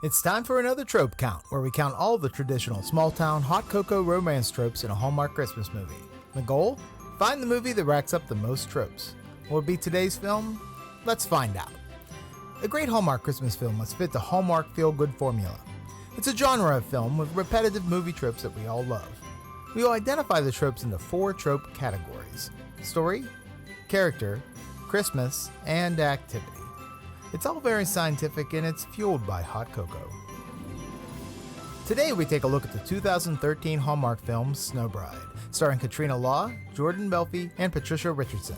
It's time for another Trope Count, where we count all the traditional small-town hot cocoa romance tropes in a Hallmark Christmas movie. The goal? Find the movie that racks up the most tropes. What will be today's film? Let's find out. A great Hallmark Christmas film must fit the Hallmark feel-good formula. It's a genre of film with repetitive movie tropes that we all love. We will identify the tropes into 4 trope categories: story, character, Christmas, and activity. It's all very scientific and it's fueled by hot cocoa. Today we take a look at the 2013 Hallmark film Snow Bride, starring Katrina Law, Jordan Belfi, and Patricia Richardson.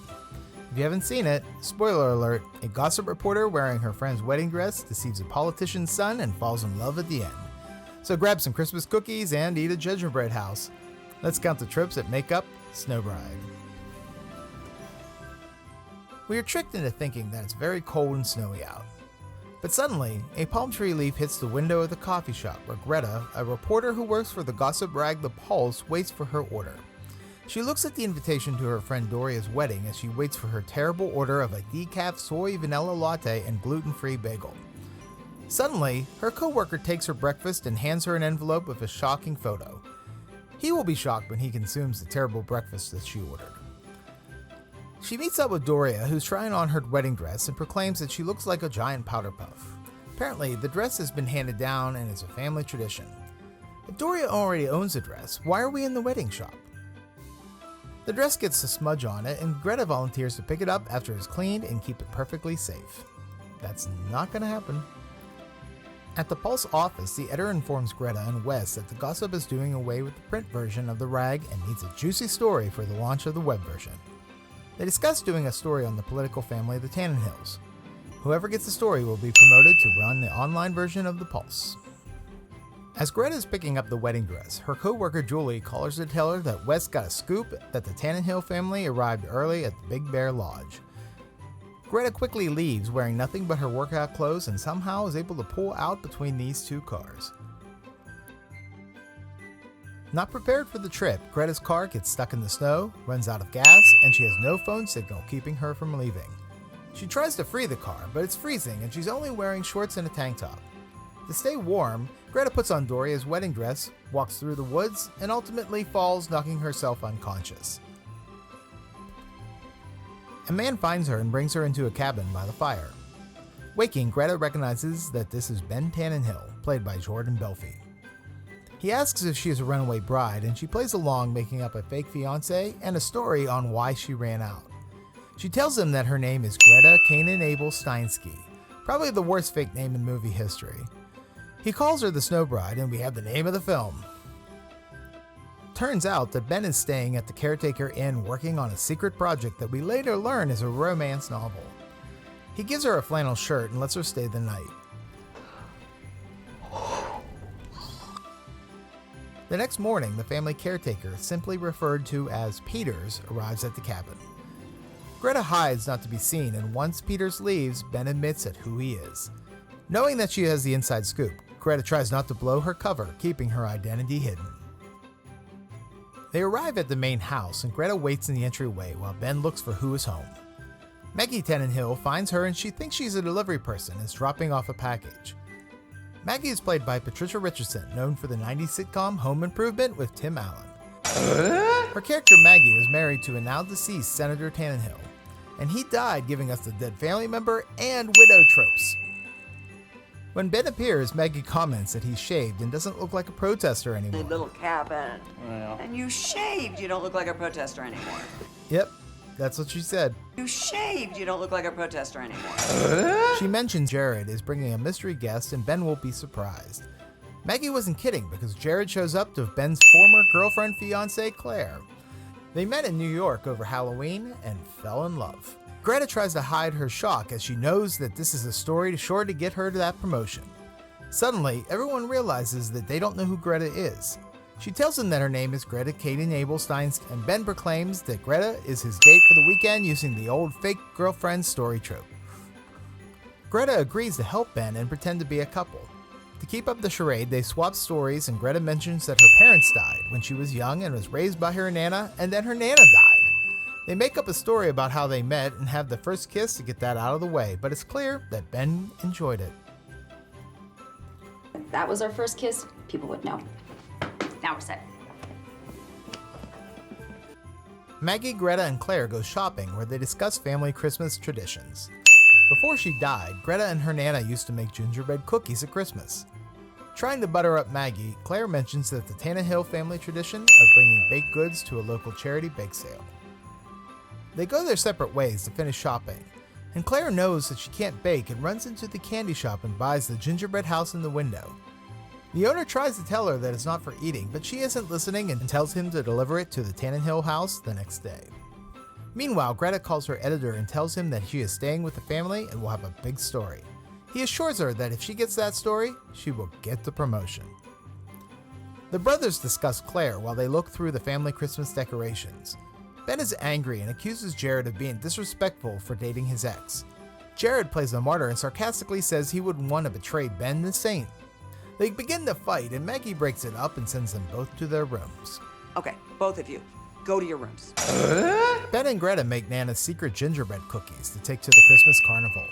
If you haven't seen it, spoiler alert, a gossip reporter wearing her friend's wedding dress deceives a politician's son and falls in love at the end. So grab some Christmas cookies and eat a gingerbread house. Let's count the tropes that make up Snow Bride. We are tricked into thinking that it's very cold and snowy out. But suddenly, a palm tree leaf hits the window of the coffee shop where Greta, a reporter who works for the gossip rag The Pulse, waits for her order. She looks at the invitation to her friend Doria's wedding as she waits for her terrible order of a decaf soy vanilla latte and gluten-free bagel. Suddenly, her co-worker takes her breakfast and hands her an envelope with a shocking photo. He will be shocked when he consumes the terrible breakfast that she ordered. She meets up with Doria, who's trying on her wedding dress and proclaims that she looks like a giant powder puff. Apparently, the dress has been handed down and is a family tradition. If Doria already owns the dress, why are we in the wedding shop? The dress gets a smudge on it, and Greta volunteers to pick it up after it's cleaned and keep it perfectly safe. That's not going to happen. At the Pulse office, the editor informs Greta and Wes that the gossip is doing away with the print version of the rag and needs a juicy story for the launch of the web version. They discuss doing a story on the political family of the Tannenhills. Whoever gets the story will be promoted to run the online version of the Pulse. As Greta is picking up the wedding dress, her co-worker Julie calls her to tell her that Wes got a scoop that the Tannenhill family arrived early at the Big Bear Lodge. Greta quickly leaves wearing nothing but her workout clothes and somehow is able to pull out between these 2 cars. Not prepared for the trip, Greta's car gets stuck in the snow, runs out of gas, and she has no phone signal keeping her from leaving. She tries to free the car, but it's freezing and she's only wearing shorts and a tank top. To stay warm, Greta puts on Doria's wedding dress, walks through the woods, and ultimately falls, knocking herself unconscious. A man finds her and brings her into a cabin by the fire. Waking, Greta recognizes that this is Ben Tannenhill, played by Jordan Belfi. He asks if she is a runaway bride, and she plays along, making up a fake fiance and a story on why she ran out. She tells him that her name is Greta Kanan Abel Steinsky, probably the worst fake name in movie history. He calls her the Snow Bride, and we have the name of the film. Turns out that Ben is staying at the Caretaker Inn working on a secret project that we later learn is a romance novel. He gives her a flannel shirt and lets her stay the night. The next morning, the family caretaker, simply referred to as Peters, arrives at the cabin. Greta hides not to be seen, and once Peters leaves, Ben admits at who he is. Knowing that she has the inside scoop, Greta tries not to blow her cover, keeping her identity hidden. They arrive at the main house, and Greta waits in the entryway while Ben looks for who is home. Maggie Tannenhill finds her and she thinks she's a delivery person and is dropping off a package. Maggie is played by Patricia Richardson, known for the 90s sitcom Home Improvement with Tim Allen. Her character Maggie was married to a now deceased Senator Tannenhill, and he died, giving us the dead family member and widow tropes. When Ben appears, Maggie comments that he's shaved and doesn't look like a protester anymore. Little cabin. Yeah. And you shaved, you don't look like a protester anymore. Yep, that's what she said. You shaved, you don't look like a protester anymore. She mentions Jared is bringing a mystery guest and Ben will be surprised. Maggie wasn't kidding because Jared shows up to Ben's former girlfriend fiancée Claire. They met in New York over Halloween and fell in love. Greta tries to hide her shock as she knows that this is a story sure to get her to that promotion. Suddenly, everyone realizes that they don't know who Greta is. She tells them that her name is Greta Kanan Abel Steinsky, and Ben proclaims that Greta is his date for the weekend using the old fake girlfriend story trope. Greta agrees to help Ben and pretend to be a couple. To keep up the charade, they swap stories, and Greta mentions that her parents died when she was young and was raised by her nana, and then her nana died. They make up a story about how they met and have the first kiss to get that out of the way, but it's clear that Ben enjoyed it. that was our first kiss, people would know. Now we're set. Maggie, Greta, and Claire go shopping where they discuss family Christmas traditions. Before she died, Greta and her Nana used to make gingerbread cookies at Christmas. Trying to butter up Maggie, Claire mentions that the Tannehill family tradition of bringing baked goods to a local charity bake sale. They go their separate ways to finish shopping, and Claire knows that she can't bake and runs into the candy shop and buys the gingerbread house in the window. The owner tries to tell her that it's not for eating, but she isn't listening and tells him to deliver it to the Tannehill house the next day. Meanwhile, Greta calls her editor and tells him that she is staying with the family and will have a big story. He assures her that if she gets that story, she will get the promotion. The brothers discuss Claire while they look through the family Christmas decorations. Ben is angry and accuses Jared of being disrespectful for dating his ex. Jared plays the martyr and sarcastically says he wouldn't want to betray Ben the saint. They begin to fight and Maggie breaks it up and sends them both to their rooms. Okay, both of you, go to your rooms. Ben and Greta make Nana's secret gingerbread cookies to take to the Christmas carnival.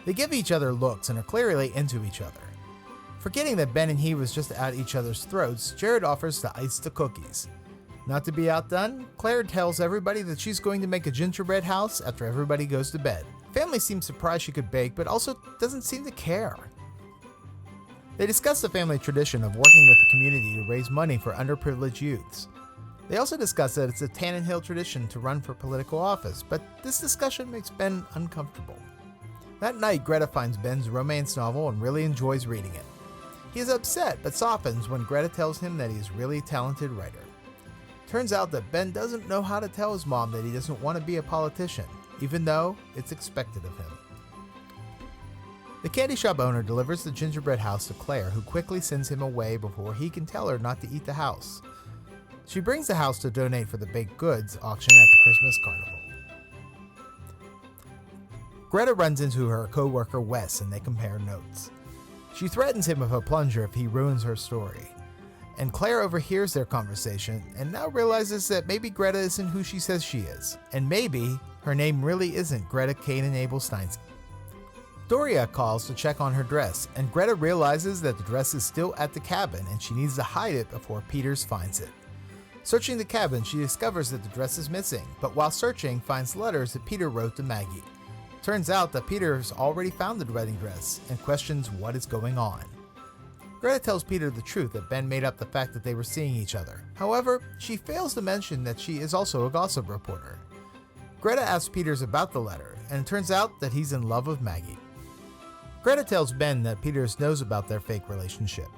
They give each other looks and are clearly into each other. Forgetting that Ben and he was just at each other's throats, Jared offers to ice the cookies. Not to be outdone, Claire tells everybody that she's going to make a gingerbread house after everybody goes to bed. Family seems surprised she could bake, but also doesn't seem to care. They discuss the family tradition of working with the community to raise money for underprivileged youths. They also discuss that it's a Tannehill tradition to run for political office, but this discussion makes Ben uncomfortable. That night, Greta finds Ben's romance novel and really enjoys reading it. He is upset but softens when Greta tells him that he is really a talented writer. Turns out that Ben doesn't know how to tell his mom that he doesn't want to be a politician, even though it's expected of him. The candy shop owner delivers the gingerbread house to Claire, who quickly sends him away before he can tell her not to eat the house. She brings the house to donate for the baked goods auction at the Christmas carnival. Greta runs into her co-worker Wes and they compare notes. She threatens him with a plunger if he ruins her story. And Claire overhears their conversation and now realizes that maybe Greta isn't who she says she is. And maybe her name really isn't Greta Kanan Abel-Steinsky. Doria calls to check on her dress, and Greta realizes that the dress is still at the cabin and she needs to hide it before Peters finds it. Searching the cabin, she discovers that the dress is missing, but while searching, finds letters that Peter wrote to Maggie. Turns out that Peter has already found the wedding dress and questions what is going on. Greta tells Peter the truth that Ben made up the fact that they were seeing each other. However, she fails to mention that she is also a gossip reporter. Greta asks Peters about the letter, and it turns out that he's in love with Maggie. Greta tells Ben that Peters knows about their fake relationship.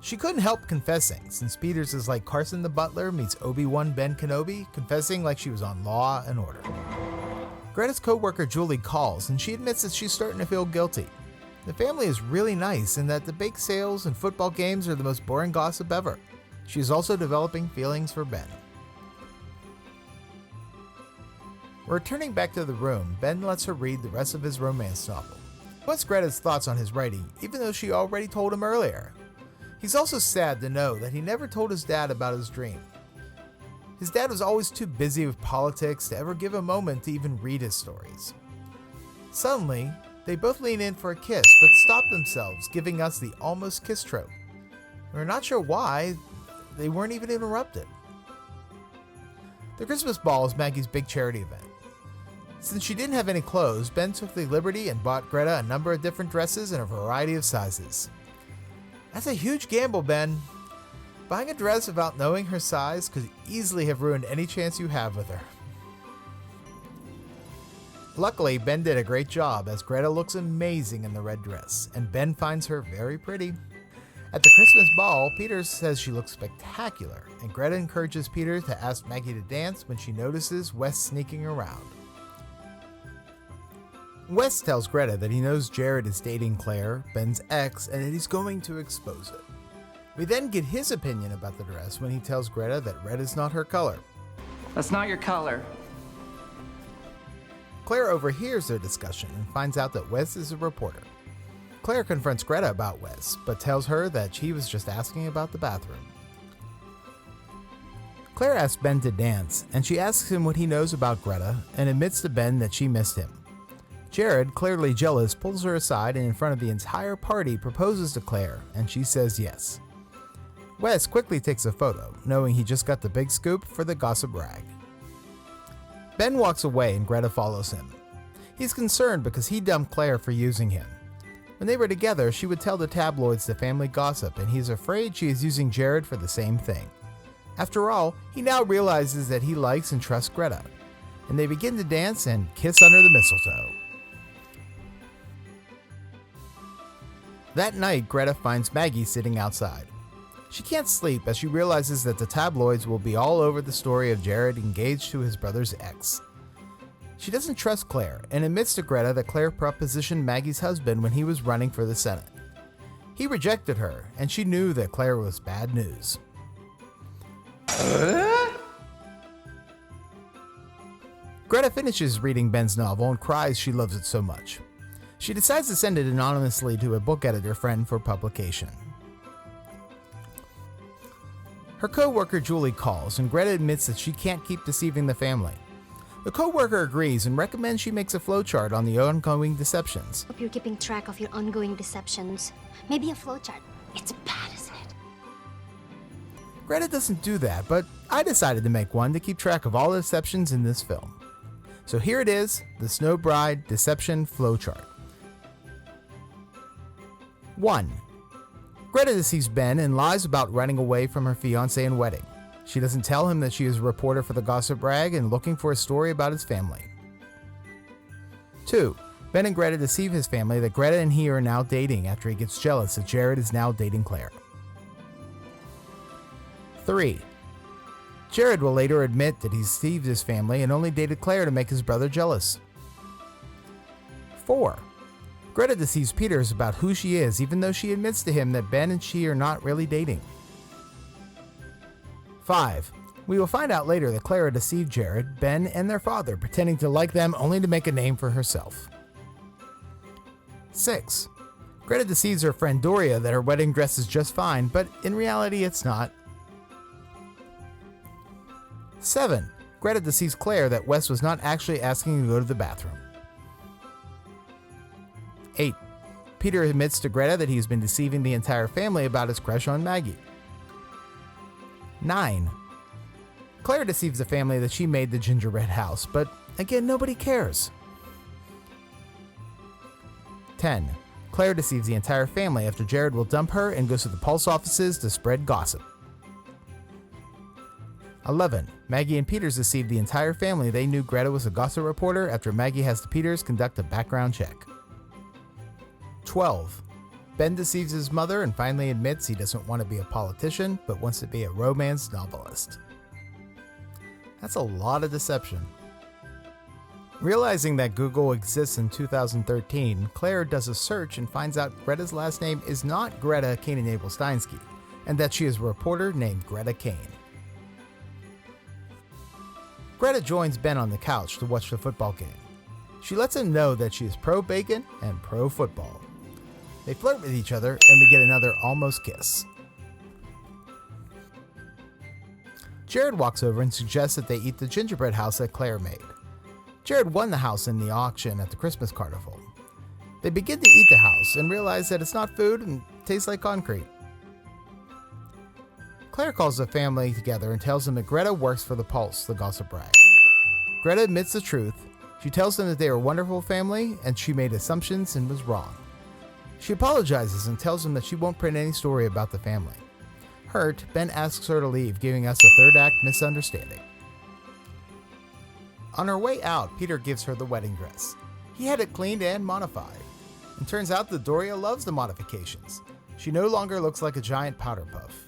She couldn't help confessing, since Peters is like Carson the butler meets Obi-Wan Ben Kenobi, confessing like she was on Law and Order. Greta's co-worker Julie calls, and she admits that she's starting to feel guilty. The family is really nice, and that the bake sales and football games are the most boring gossip ever. She is also developing feelings for Ben. Returning back to the room, Ben lets her read the rest of his romance novel. He wants Greta's thoughts on his writing, even though she already told him earlier. He's also sad to know that he never told his dad about his dream. His dad was always too busy with politics to ever give a moment to even read his stories. Suddenly, they both lean in for a kiss, but stop themselves, giving us the almost kiss trope. We're not sure why, they weren't even interrupted. The Christmas ball is Maggie's big charity event. Since she didn't have any clothes, Ben took the liberty and bought Greta a number of different dresses in a variety of sizes. That's a huge gamble, Ben. Buying a dress without knowing her size could easily have ruined any chance you have with her. Luckily, Ben did a great job as Greta looks amazing in the red dress, and Ben finds her very pretty. At the Christmas ball, Peter says she looks spectacular, and Greta encourages Peter to ask Maggie to dance when she notices Wes sneaking around. Wes tells Greta that he knows Jared is dating Claire, Ben's ex, and that he's going to expose it. We then get his opinion about the dress when he tells Greta that red is not her color. That's not your color. Claire overhears their discussion and finds out that Wes is a reporter. Claire confronts Greta about Wes, but tells her that she was just asking about the bathroom. Claire asks Ben to dance, and she asks him what he knows about Greta and admits to Ben that she missed him. Jared, clearly jealous, pulls her aside and in front of the entire party proposes to Claire, and she says yes. Wes quickly takes a photo, knowing he just got the big scoop for the gossip rag. Ben walks away and Greta follows him. He's concerned because he dumped Claire for using him. When they were together, she would tell the tabloids the family gossip, and he's afraid she is using Jared for the same thing. After all, he now realizes that he likes and trusts Greta, and they begin to dance and kiss under the mistletoe. That night, Greta finds Maggie sitting outside. She can't sleep as she realizes that the tabloids will be all over the story of Jared engaged to his brother's ex. She doesn't trust Claire and admits to Greta that Claire propositioned Maggie's husband when he was running for the Senate. He rejected her, and she knew that Claire was bad news. Greta finishes reading Ben's novel and cries she loves it so much. She decides to send it anonymously to a book editor friend for publication. Her co-worker Julie calls, and Greta admits that she can't keep deceiving the family. The co-worker agrees and recommends she makes a flowchart on the ongoing deceptions. Hope you're keeping track of your ongoing deceptions. Maybe a flowchart. It's bad, isn't it? Greta doesn't do that, but I decided to make one to keep track of all the deceptions in this film. So here it is, the Snow Bride Deception Flowchart. 1. Greta deceives Ben and lies about running away from her fiancé and wedding. She doesn't tell him that she is a reporter for the gossip rag and looking for a story about his family. 2. Ben and Greta deceive his family that Greta and he are now dating after he gets jealous that Jared is now dating Claire. 3. Jared will later admit that he deceived his family and only dated Claire to make his brother jealous. 4. Greta deceives Peters about who she is even though she admits to him that Ben and she are not really dating. 5. We will find out later that Clara deceived Jared, Ben, and their father, pretending to like them only to make a name for herself. 6. Greta deceives her friend Doria that her wedding dress is just fine, but in reality it's not. 7. Greta deceives Claire that Wes was not actually asking to go to the bathroom. 8. Peter admits to Greta that he's been deceiving the entire family about his crush on Maggie. 9. Claire deceives the family that she made the gingerbread house, but again, nobody cares. 10. Claire deceives the entire family after Jared will dump her and goes to the Pulse offices to spread gossip. 11. Maggie and Peters deceive the entire family they knew Greta was a gossip reporter after Maggie has the Peters conduct a background check. 12. Ben deceives his mother and finally admits he doesn't want to be a politician, but wants to be a romance novelist. That's a lot of deception. Realizing that Google exists in 2013, Claire does a search and finds out Greta's last name is not Greta Kanin-Abel-Steinsky, and that she is a reporter named Greta Kane. Greta joins Ben on the couch to watch the football game. She lets him know that she is pro-bacon and pro-football. They flirt with each other, and we get another almost kiss. Jared walks over and suggests that they eat the gingerbread house that Claire made. Jared won the house in the auction at the Christmas carnival. They begin to eat the house and realize that it's not food and tastes like concrete. Claire calls the family together and tells them that Greta works for the Pulse, the gossip rag. Greta admits the truth. She tells them that they are a wonderful family and she made assumptions and was wrong. She apologizes and tells them that she won't print any story about the family. Hurt, Ben asks her to leave, giving us a third act misunderstanding. On her way out, Peter gives her the wedding dress. He had it cleaned and modified. And turns out that Doria loves the modifications. She no longer looks like a giant powder puff.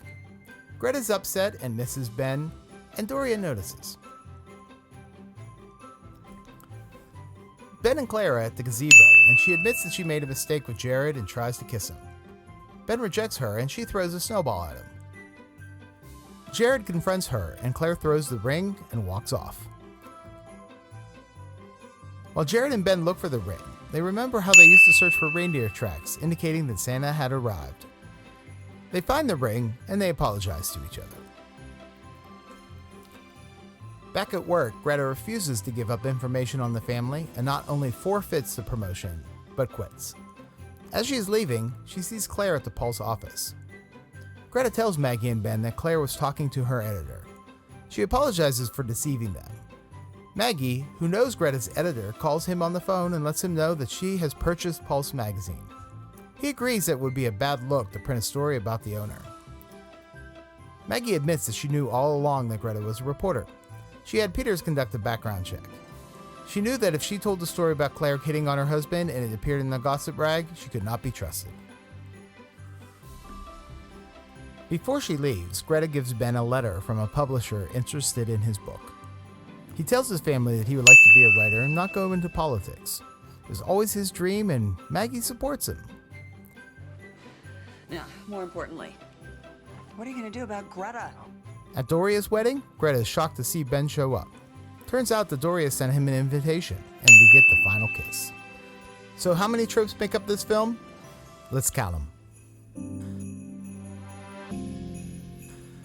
Greta's upset and misses Ben, and Doria notices. Ben and Claire are at the gazebo, and she admits that she made a mistake with Jared and tries to kiss him. Ben rejects her, and she throws a snowball at him. Jared confronts her, and Claire throws the ring and walks off. While Jared and Ben look for the ring, they remember how they used to search for reindeer tracks, indicating that Santa had arrived. They find the ring, and they apologize to each other. Back at work, Greta refuses to give up information on the family and not only forfeits the promotion, but quits. As she is leaving, she sees Claire at the Pulse office. Greta tells Maggie and Ben that Claire was talking to her editor. She apologizes for deceiving them. Maggie, who knows Greta's editor, calls him on the phone and lets him know that she has purchased Pulse magazine. He agrees that it would be a bad look to print a story about the owner. Maggie admits that she knew all along that Greta was a reporter. She had Peters conduct a background check. She knew that if she told the story about Claire hitting on her husband and it appeared in the gossip rag, she could not be trusted. Before she leaves, Greta gives Ben a letter from a publisher interested in his book. He tells his family that he would like to be a writer and not go into politics. It was always his dream, and Maggie supports him. Now, more importantly, what are you going to do about Greta? At Doria's wedding, Greta is shocked to see Ben show up. Turns out that Doria sent him an invitation, and we get the final kiss. So how many tropes make up this film? Let's count them.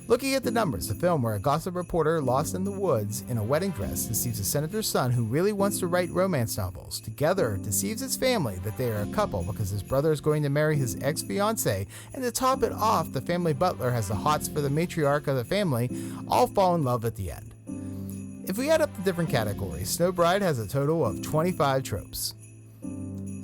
Looking at the numbers, a film where a gossip reporter lost in the woods in a wedding dress deceives a senator's son who really wants to write romance novels. Together, deceives his family that they are a couple because his brother is going to marry his ex-fiance, and to top it off, the family butler has the hots for the matriarch of the family, all fall in love at the end. If we add up the different categories, Snow Bride has a total of 25 tropes.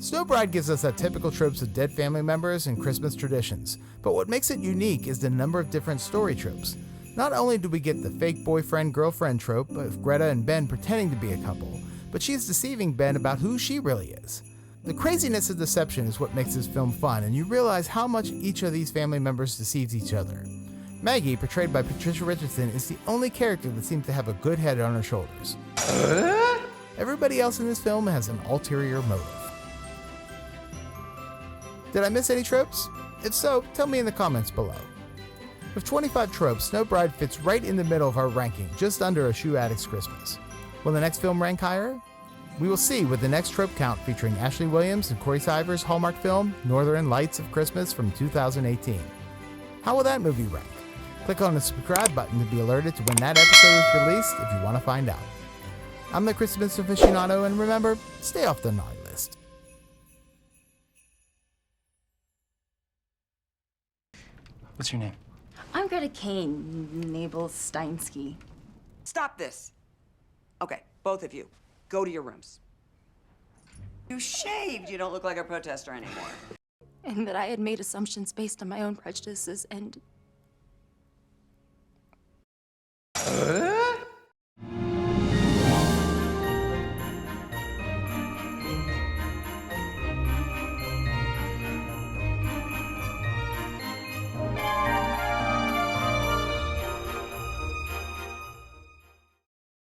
Snow Bride gives us that typical tropes of dead family members and Christmas traditions, but what makes it unique is the number of different story tropes. Not only do we get the fake boyfriend-girlfriend trope of Greta and Ben pretending to be a couple, but she is deceiving Ben about who she really is. The craziness of deception is what makes this film fun, and you realize how much each of these family members deceives each other. Maggie, portrayed by Patricia Richardson, is the only character that seems to have a good head on her shoulders. Everybody else in this film has an ulterior motive. Did I miss any tropes? If so, tell me in the comments below. With 25 tropes, Snow Bride fits right in the middle of our ranking, just under A Shoe Addict's Christmas. Will the next film rank higher? We will see with the next Trope Count featuring Ashley Williams and Corey Siver's Hallmark film, Northern Lights of Christmas from 2018. How will that movie rank? Click on the subscribe button to be alerted to when that episode is released if you want to find out. I'm the Christmas aficionado, and remember, stay off the naughty list. What's your name? I'm Greta Kane, Nabel Steinsky. Stop this. Okay, both of you, go to your rooms. You shaved. You don't look like a protester anymore. And that I had made assumptions based on my own prejudices and...